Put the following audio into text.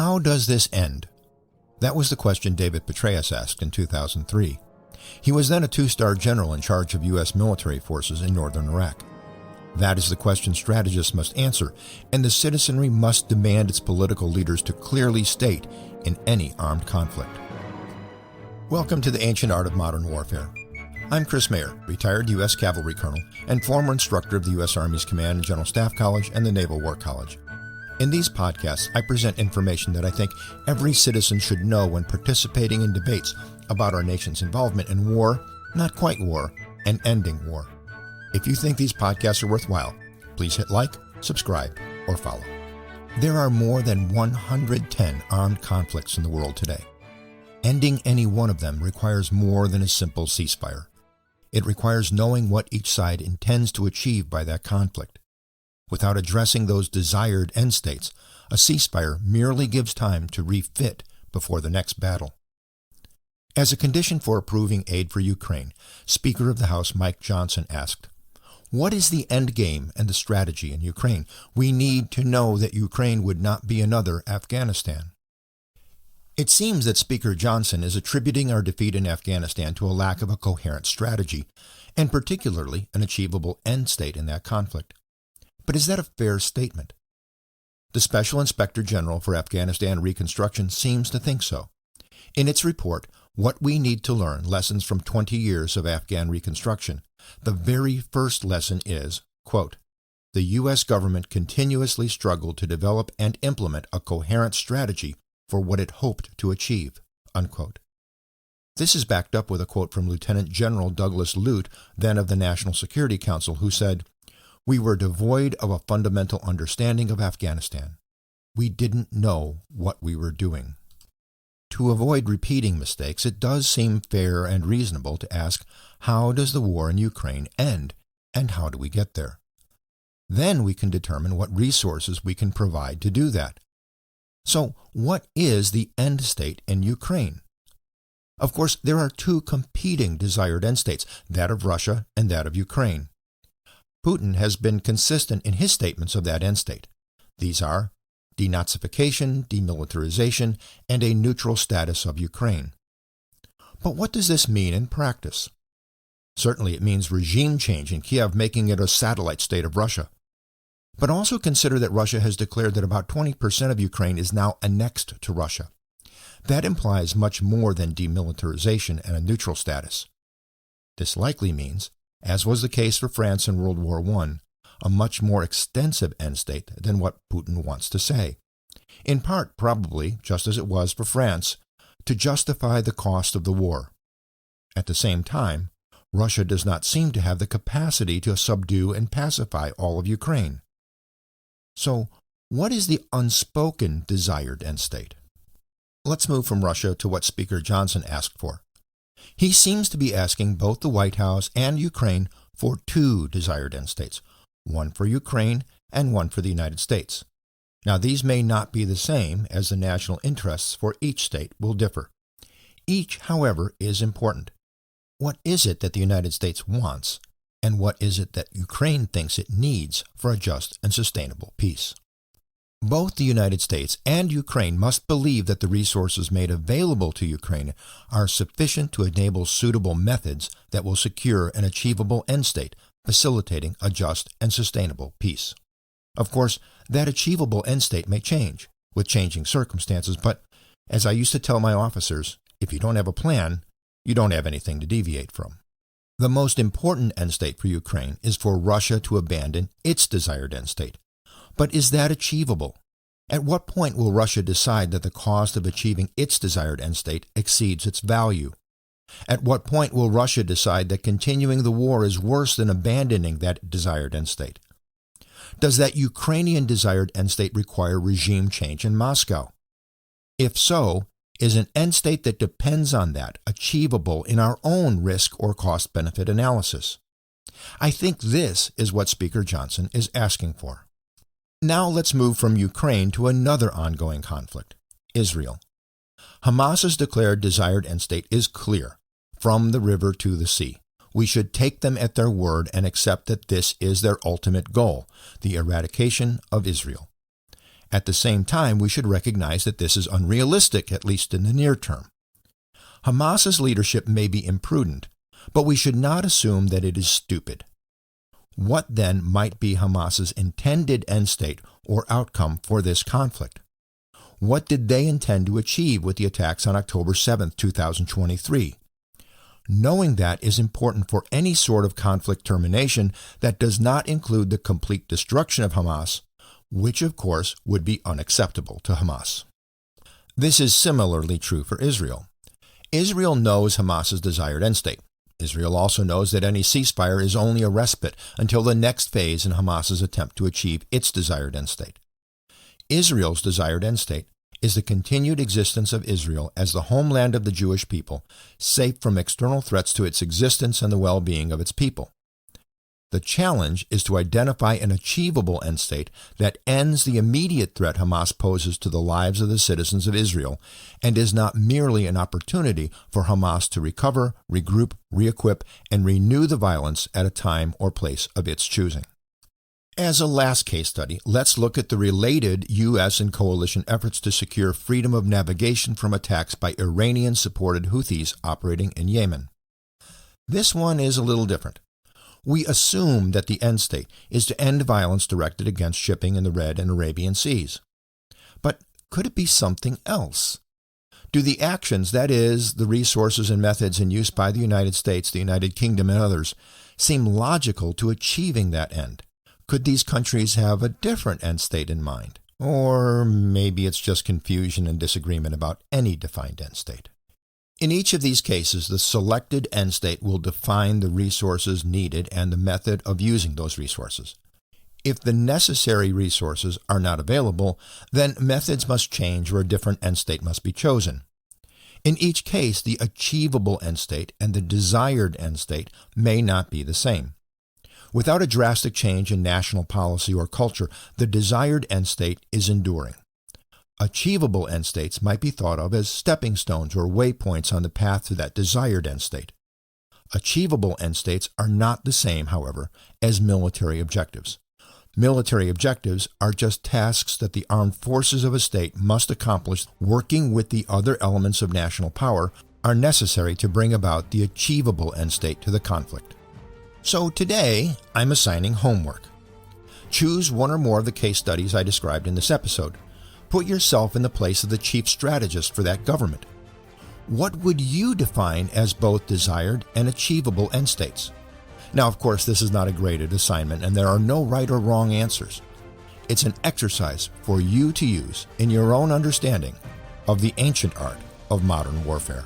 How does this end? That was the question David Petraeus asked in 2003. He was then a 2-star general in charge of U.S. military forces in northern Iraq. That is the question strategists must answer, and the citizenry must demand its political leaders to clearly state in any armed conflict. Welcome to the Ancient Art of Modern Warfare. I'm Chris Mayer, retired U.S. Cavalry Colonel and former instructor of the U.S. Army's Command and General Staff College and the Naval War College. In these podcasts, I present information that I think every citizen should know when participating in debates about our nation's involvement in war, not quite war, and ending war. If you think these podcasts are worthwhile, please hit like, subscribe, or follow. There are more than 110 armed conflicts in the world today. Ending any one of them requires more than a simple ceasefire. It requires knowing what each side intends to achieve by that conflict. Without addressing those desired end states, a ceasefire merely gives time to refit before the next battle. As a condition for approving aid for Ukraine, Speaker of the House Mike Johnson asked, "What is the end game and the strategy in Ukraine? We need to know that Ukraine would not be another Afghanistan." It seems that Speaker Johnson is attributing our defeat in Afghanistan to a lack of a coherent strategy, and particularly an achievable end state in that conflict. But is that a fair statement? The Special Inspector General for Afghanistan Reconstruction seems to think so. In its report, What We Need to Learn, Lessons from 20 Years of Afghan Reconstruction, the very first lesson is, quote, "The U.S. government continuously struggled to develop and implement a coherent strategy for what it hoped to achieve," unquote. This is backed up with a quote from Lieutenant General Douglas Lute, then of the National Security Council, who said, "We were devoid of a fundamental understanding of Afghanistan. We didn't know what we were doing." To avoid repeating mistakes, it does seem fair and reasonable to ask, how does the war in Ukraine end, and how do we get there? Then we can determine what resources we can provide to do that. So, what is the end state in Ukraine? Of course, there are two competing desired end states, that of Russia and that of Ukraine. Putin has been consistent in his statements of that end state. These are denazification, demilitarization, and a neutral status of Ukraine. But what does this mean in practice? Certainly it means regime change in Kiev, making it a satellite state of Russia. But also consider that Russia has declared that about 20% of Ukraine is now annexed to Russia. That implies much more than demilitarization and a neutral status. This likely means, as was the case for France in World War I, a much more extensive end state than what Putin wants to say. In part, probably, just as it was for France, to justify the cost of the war. At the same time, Russia does not seem to have the capacity to subdue and pacify all of Ukraine. So, what is the unspoken desired end state? Let's move from Russia to what Speaker Johnson asked for. He seems to be asking both the White House and Ukraine for two desired end states, one for Ukraine and one for the United States. Now, these may not be the same, as the national interests for each state will differ. Each, however, is important. What is it that the United States wants, and what is it that Ukraine thinks it needs for a just and sustainable peace? Both the United States and Ukraine must believe that the resources made available to Ukraine are sufficient to enable suitable methods that will secure an achievable end state, facilitating a just and sustainable peace. Of course, that achievable end state may change with changing circumstances, but as I used to tell my officers, if you don't have a plan, you don't have anything to deviate from. The most important end state for Ukraine is for Russia to abandon its desired end state. But is that achievable? At what point will Russia decide that the cost of achieving its desired end state exceeds its value? At what point will Russia decide that continuing the war is worse than abandoning that desired end state? Does that Ukrainian desired end state require regime change in Moscow? If so, is an end state that depends on that achievable in our own risk or cost-benefit analysis? I think this is what Speaker Johnson is asking for. Now let's move from Ukraine to another ongoing conflict, Israel. Hamas's declared desired end state is clear, from the river to the sea. We should take them at their word and accept that this is their ultimate goal, the eradication of Israel. At the same time, we should recognize that this is unrealistic, at least in the near term. Hamas's leadership may be imprudent, but we should not assume that it is stupid. What then might be Hamas's intended end state or outcome for this conflict? What did they intend to achieve with the attacks on October 7, 2023? Knowing that is important for any sort of conflict termination that does not include the complete destruction of Hamas, which of course would be unacceptable to Hamas. This is similarly true for Israel. Israel knows Hamas's desired end state. Israel also knows that any ceasefire is only a respite until the next phase in Hamas's attempt to achieve its desired end state. Israel's desired end state is the continued existence of Israel as the homeland of the Jewish people, safe from external threats to its existence and the well-being of its people. The challenge is to identify an achievable end state that ends the immediate threat Hamas poses to the lives of the citizens of Israel and is not merely an opportunity for Hamas to recover, regroup, re-equip, and renew the violence at a time or place of its choosing. As a last case study, let's look at the related U.S. and coalition efforts to secure freedom of navigation from attacks by Iranian-supported Houthis operating in Yemen. This one is a little different. We assume that the end state is to end violence directed against shipping in the Red and Arabian Seas. But could it be something else? Do the actions, that is, the resources and methods in use by the United States, the United Kingdom, and others, seem logical to achieving that end? Could these countries have a different end state in mind? Or maybe it's just confusion and disagreement about any defined end state. In each of these cases, the selected end state will define the resources needed and the method of using those resources. If the necessary resources are not available, then methods must change or a different end state must be chosen. In each case, the achievable end state and the desired end state may not be the same. Without a drastic change in national policy or culture, the desired end state is enduring. Achievable end states might be thought of as stepping stones or waypoints on the path to that desired end state. Achievable end states are not the same, however, as military objectives. Military objectives are just tasks that the armed forces of a state must accomplish working with the other elements of national power are necessary to bring about the achievable end state to the conflict. So today, I'm assigning homework. Choose one or more of the case studies I described in this episode. Put yourself in the place of the chief strategist for that government. What would you define as both desired and achievable end states? Now, of course, this is not a graded assignment, and there are no right or wrong answers. It's an exercise for you to use in your own understanding of the ancient art of modern warfare.